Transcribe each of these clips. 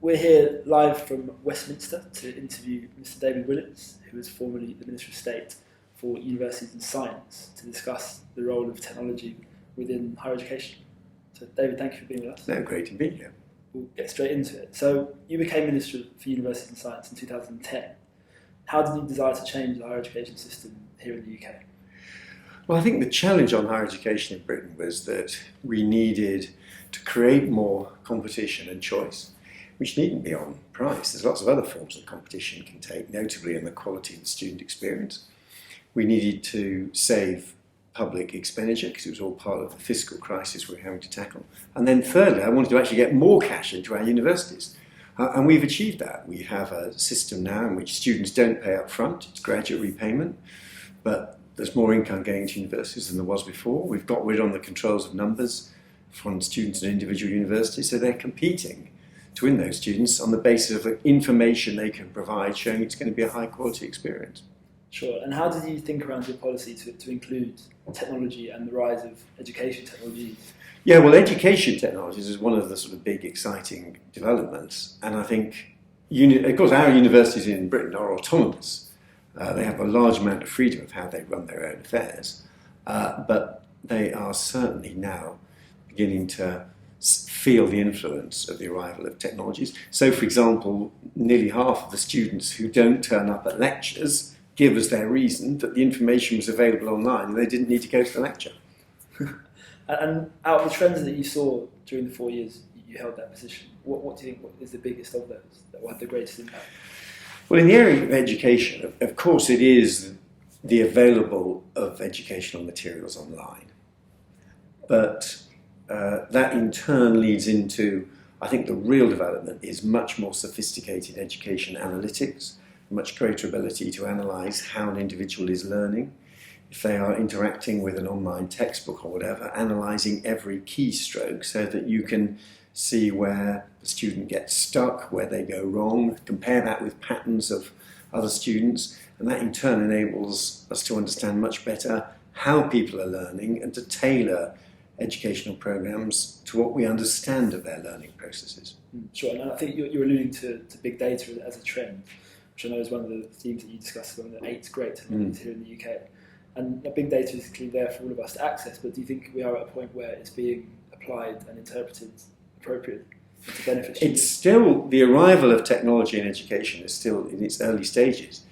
We're here live from Westminster to interview Mr. David Willetts, who was formerly the Minister of State for Universities and Science, to discuss the role of technology within higher education. So, David, thank you for being with us. No, great to be here. We'll get straight into it. So, you became Minister for Universities and Science in 2010. How did you desire to change the higher education system here in the UK? Well, I think the challenge on higher education in Britain was that we needed to create more competition and choice, which needn't be on price. There's lots of other forms that competition can take, notably in the quality of the student experience. We needed to save public expenditure because it was all part of the fiscal crisis we were having to tackle. And then thirdly, I wanted to actually get more cash into our universities. And we've achieved that. We have a system now in which students don't pay up front, it's graduate repayment, but there's more income going to universities than there was before. We've got rid of the controls of numbers from students at individual universities, so they're competing to win those students on the basis of the information they can provide, showing it's going to be a high quality experience. Sure. And how did you think around your policy to include technology and the rise of education technologies? Yeah, well, education technologies is one of the sort of big exciting developments, and I think, of course, our universities in Britain are autonomous. They have a large amount of freedom of how they run their own affairs, but they are certainly now beginning to feel the influence of the arrival of technologies. So, for example, nearly half of the students who don't turn up at lectures give as their reason that the information was available online and they didn't need to go to the lecture. And out of the trends that you saw during the 4 years you held that position, what do you think is the biggest of those that will have the greatest impact? Well, in the area of education, of course, it is the available of educational materials online. But that in turn leads into, I think the real development is much more sophisticated education analytics, much greater ability to analyse how an individual is learning. If they are interacting with an online textbook or whatever, analysing every keystroke so that you can see where the student gets stuck, where they go wrong, compare that with patterns of other students, and that in turn enables us to understand much better how people are learning and to tailor educational programmes to what we understand of their learning processes. Sure, and I think you're alluding to big data as a trend, which I know is one of the themes that you discussed, one of the 8 great technologies here in the UK. And big data is clearly there for all of us to access, but do you think we are at a point where it's being applied and interpreted appropriately to benefit students? It's still, the arrival of technology in education is still in its early stages.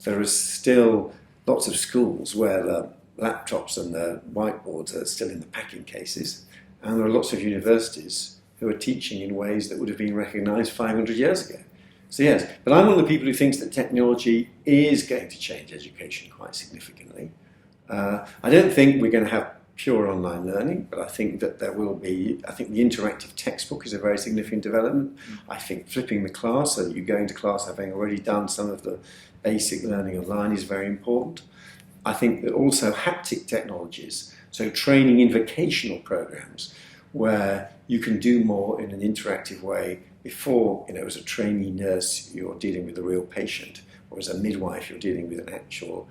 There are still lots of schools where the laptops and the whiteboards are still in the packing cases, and there are lots of universities who are teaching in ways that would have been recognised 500 years ago. So yes, but I'm one of the people who thinks that technology is going to change education quite significantly. I don't think we're going to have pure online learning, but I think that there will be, I think the interactive textbook is a very significant development. I think flipping the class so that you go into class having already done some of the basic learning online is very important. I think that also haptic technologies, so training in vocational programs where you can do more in an interactive way before, as a trainee nurse you're dealing with a real patient, or as a midwife you're dealing with an actual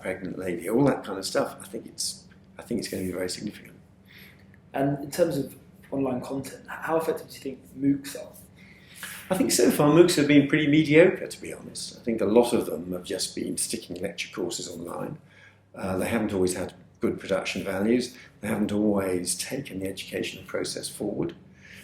pregnant lady, all that kind of stuff. I think it's going to be very significant. And in terms of online content, how effective do you think MOOCs are? I think so far MOOCs have been pretty mediocre, to be honest. I think a lot of them have just been sticking lecture courses online. They haven't always had good production values. They haven't always taken the educational process forward.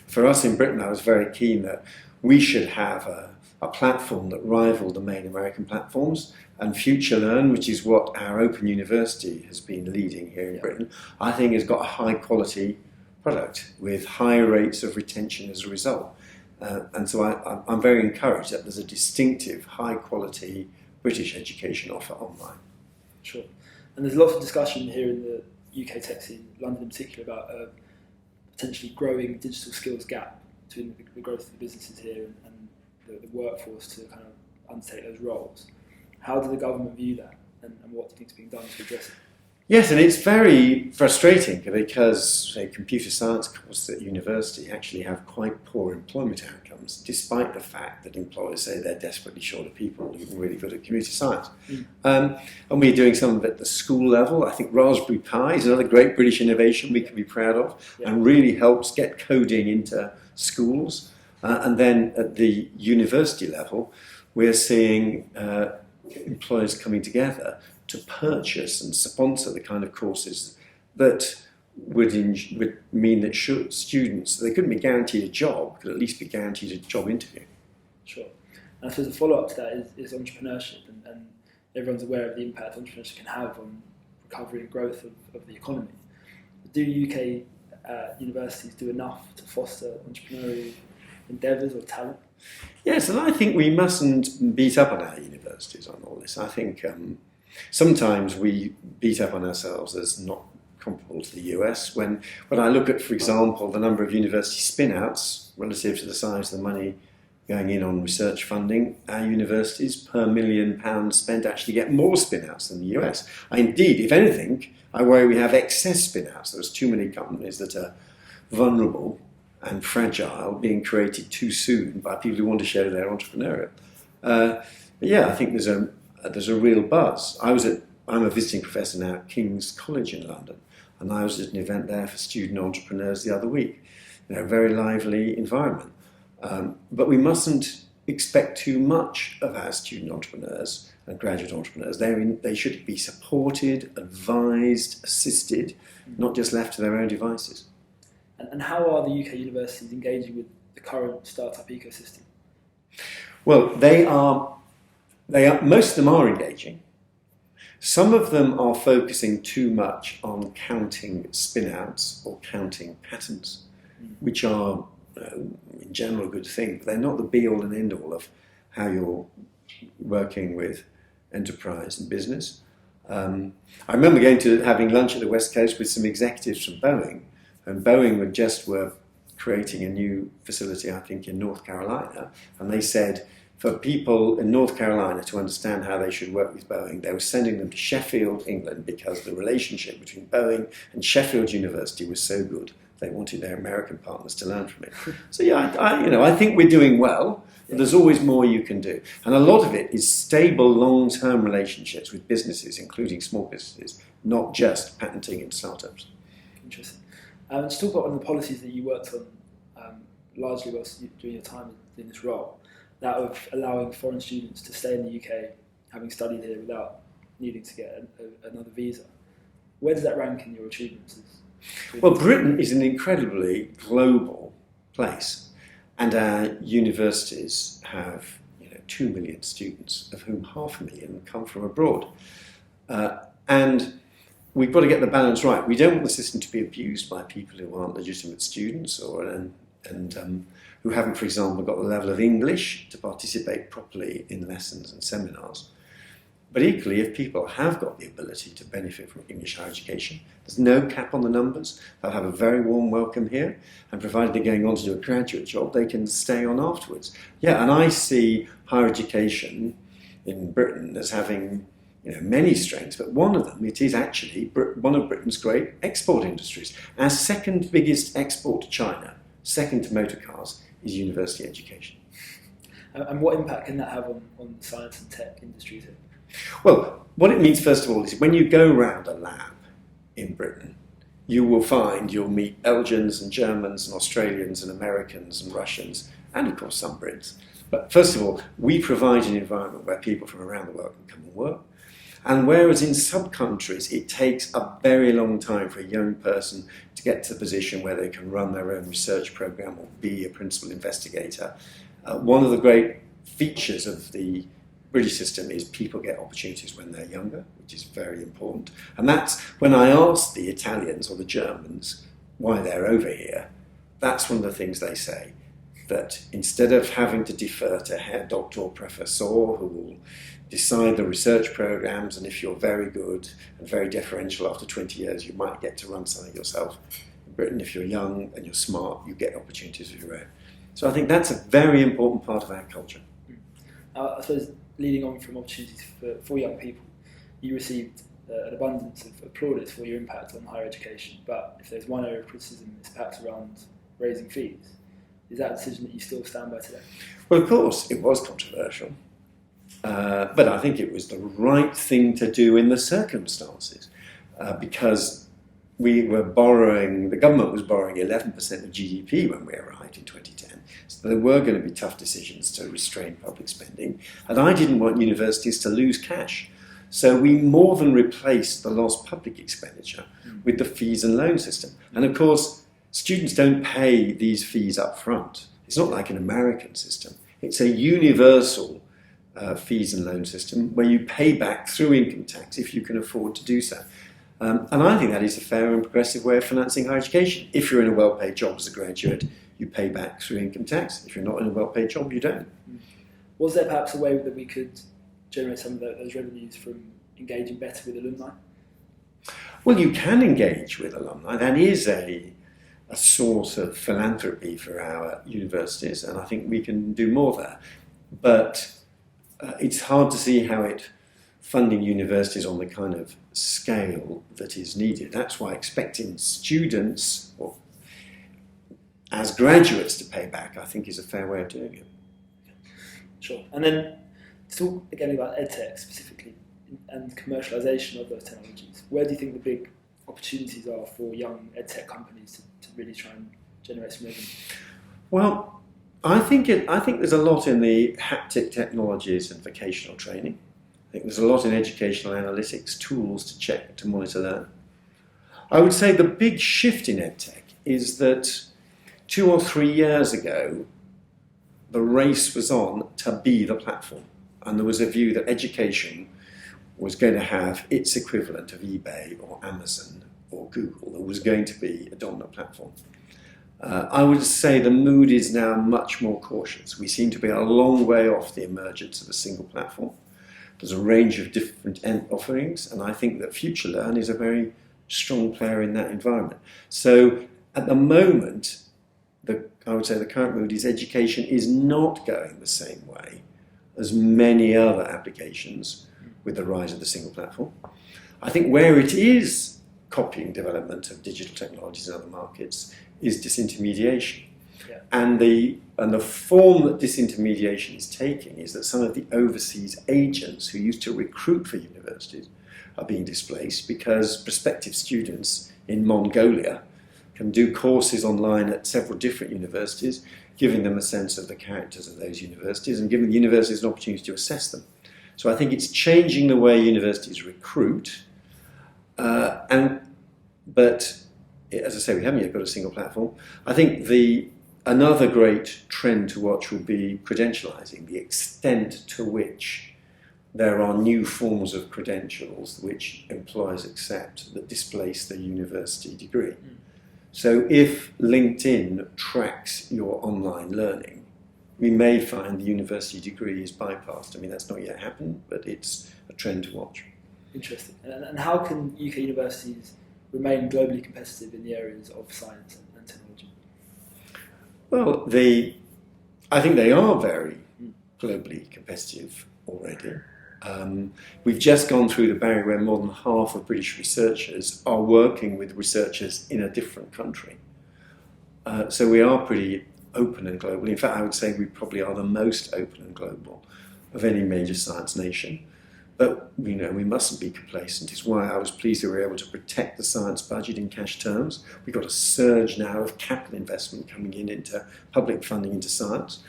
For us in Britain, I was very keen that we should have a platform that rivaled the main American platforms, and FutureLearn, which is what our Open University has been leading here in Britain, I think has got a high quality product with high rates of retention as a result. And so I'm very encouraged that there's a distinctive, high-quality British education offer online. Sure. And there's lots of discussion here in the UK tech scene, London in particular, about a potentially growing digital skills gap between the growth of the businesses here and the workforce to kind of undertake those roles. How does the government view that, and what do you think is being done to address it? Yes, and it's very frustrating because, say, computer science courses at university actually have quite poor employment outcomes, despite the fact that employers say they're desperately short of people who are really good at computer science. And we're doing some of it at the school level. I think Raspberry Pi is another great British innovation we can be proud of and really helps get coding into schools. And then at the university level, we're seeing employers coming together to purchase and sponsor the kind of courses that would mean that students, they couldn't be guaranteed a job, could at least be guaranteed a job interview. Sure. And I suppose the follow-up to that is entrepreneurship, and everyone's aware of the impact entrepreneurship can have on recovery and growth of the economy. Do UK universities do enough to foster entrepreneurial endeavours or talent? Yes, and I think we mustn't beat up on our universities on all this. I think sometimes we beat up on ourselves as not comparable to the US. When I look at, for example, the number of university spin-outs relative to the size of the money going in on research funding, our universities per £1 million spent actually get more spin-outs than the US. Indeed, if anything, I worry we have excess spin-outs. There's too many companies that are vulnerable and fragile, being created too soon by people who want to share their entrepreneurial. But yeah, I think there's a real buzz. I'm a visiting professor now at King's College in London, and I was at an event there for student entrepreneurs the other week. Very lively environment. But we mustn't expect too much of our student entrepreneurs and graduate entrepreneurs. They should be supported, advised, assisted, not just left to their own devices. And how are the UK universities engaging with the current startup ecosystem? Well, most of them are engaging. Some of them are focusing too much on counting spin-outs or counting patents, which are in general a good thing, but they're not the be-all and end-all of how you're working with enterprise and business. I remember having lunch at the West Coast with some executives from Boeing, and Boeing were creating a new facility, I think, in North Carolina, and they said for people in North Carolina to understand how they should work with Boeing, they were sending them to Sheffield, England, because the relationship between Boeing and Sheffield University was so good. They wanted their American partners to learn from it. So yeah, I think we're doing well, but there's always more you can do. And a lot of it is stable, long-term relationships with businesses, including small businesses, not just patenting in startups. Interesting. Just talk about one of the policies that you worked on largely whilst during your time in this role, that of allowing foreign students to stay in the UK, having studied here without needing to get another visa. Where does that rank in your achievements? Well, Britain is an incredibly global place, and our universities have 2 million students, of whom 500,000 come from abroad. And we've got to get the balance right. We don't want the system to be abused by people who aren't legitimate students and who haven't, for example, got the level of English to participate properly in lessons and seminars. But equally, if people have got the ability to benefit from English higher education, there's no cap on the numbers. They'll have a very warm welcome here, and provided they're going on to do a graduate job, they can stay on afterwards. Yeah, and I see higher education in Britain as having many strengths, but one of them, it is actually one of Britain's great export industries. Our second biggest export to China, second to motor cars, is university education. And what impact can that have on science and tech industries here? Well, what it means, first of all, is when you go round a lab in Britain, you'll meet Belgians and Germans and Australians and Americans and Russians, and of course some Brits. But first of all, we provide an environment where people from around the world can come and work. And whereas in some countries it takes a very long time for a young person to get to the position where they can run their own research program or be a principal investigator, one of the great features of the British system is people get opportunities when they're younger, which is very important. And that's when I ask the Italians or the Germans why they're over here, that's one of the things they say, that instead of having to defer to Herr Doctor or Professor who will decide the research programs, and if you're very good and very deferential after 20 years, you might get to run something yourself. In Britain, if you're young and you're smart, you get opportunities of your own. So I think that's a very important part of our culture. I suppose leading on from opportunities for young people, you received an abundance of plaudits for your impact on higher education, but if there's one area of criticism, it's perhaps around raising fees. Is that a decision that you still stand by today? Well, of course, it was controversial, but I think it was the right thing to do in the circumstances, because the government was borrowing 11% of GDP when we arrived in 2010. So there were going to be tough decisions to restrain public spending, and I didn't want universities to lose cash. So we more than replaced the lost public expenditure with the fees and loan system. And of course, students don't pay these fees up front. It's not like an American system. It's a universal fees and loan system where you pay back through income tax if you can afford to do so. And I think that is a fair and progressive way of financing higher education. If you're in a well-paid job as a graduate, you pay back through income tax. If you're not in a well-paid job, you don't. Was there perhaps a way that we could generate some of those revenues from engaging better with alumni? Well, you can engage with alumni. That is a source of philanthropy for our universities, and I think we can do more there. But it's hard to see how funding universities on the kind of scale that is needed. That's why expecting students or as graduates to pay back, I think, is a fair way of doing it. Sure. And then to talk again about EdTech specifically and commercialisation of those technologies, where do you think the big opportunities are for young EdTech companies to really try and generate some revenue? Well, I think there's a lot in the haptic technologies and vocational training. I think there's a lot in educational analytics, tools to check, to monitor, learn. I would say the big shift in EdTech is that 2 or 3 years ago, the race was on to be the platform. And there was a view that education was going to have its equivalent of eBay or Amazon or Google. There was going to be a dominant platform. I would say the mood is now much more cautious. We seem to be a long way off the emergence of a single platform. There's a range of different offerings, and I think that FutureLearn is a very strong player in that environment. So at the moment, I would say the current mood is education is not going the same way as many other applications with the rise of the single platform. I think where it is copying development of digital technologies in other markets is disintermediation. Yeah. And the form that disintermediation is taking is that some of the overseas agents who used to recruit for universities are being displaced because prospective students in Mongolia can do courses online at several different universities, giving them a sense of the characters of those universities and giving the universities an opportunity to assess them. So I think it's changing the way universities recruit, but as I say, we haven't yet got a single platform. I think another great trend to watch will be credentializing, the extent to which there are new forms of credentials which employers accept that displace the university degree. So if LinkedIn tracks your online learning, we may find the university degree is bypassed. I mean, that's not yet happened, but it's a trend to watch. Interesting. And how can UK universities remain globally competitive in the areas of science and technology? Well, I think they are very globally competitive already. We've just gone through the barrier where more than half of British researchers are working with researchers in a different country. So we are pretty open and global. In fact, I would say we probably are the most open and global of any major science nation. But we mustn't be complacent. It's why I was pleased that we were able to protect the science budget in cash terms. We've got a surge now of capital investment coming into public funding into science.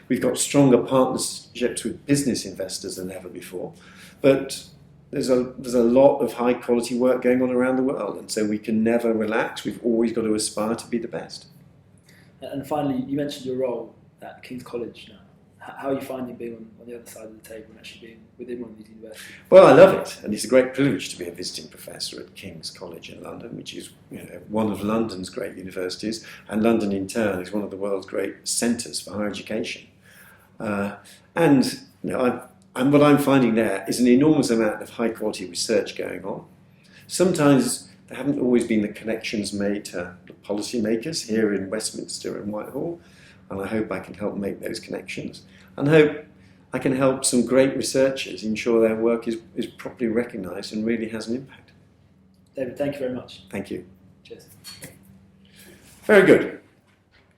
We've got stronger partnerships with business investors than ever before. But there's a lot of high quality work going on around the world, and so we can never relax. We've always got to aspire to be the best. And finally, you mentioned your role at King's College now. How are you finding being on the other side of the table and actually being within one of these universities? Well, I love it, and it's a great privilege to be a visiting professor at King's College in London, which is one of London's great universities, and London in turn is one of the world's great centres for higher education. What I'm finding there is an enormous amount of high quality research going on. Sometimes there haven't always been the connections made to the policymakers here in Westminster and Whitehall, and I hope I can help make those connections. And I hope I can help some great researchers ensure their work is properly recognised and really has an impact. David, thank you very much. Thank you. Cheers. Very good.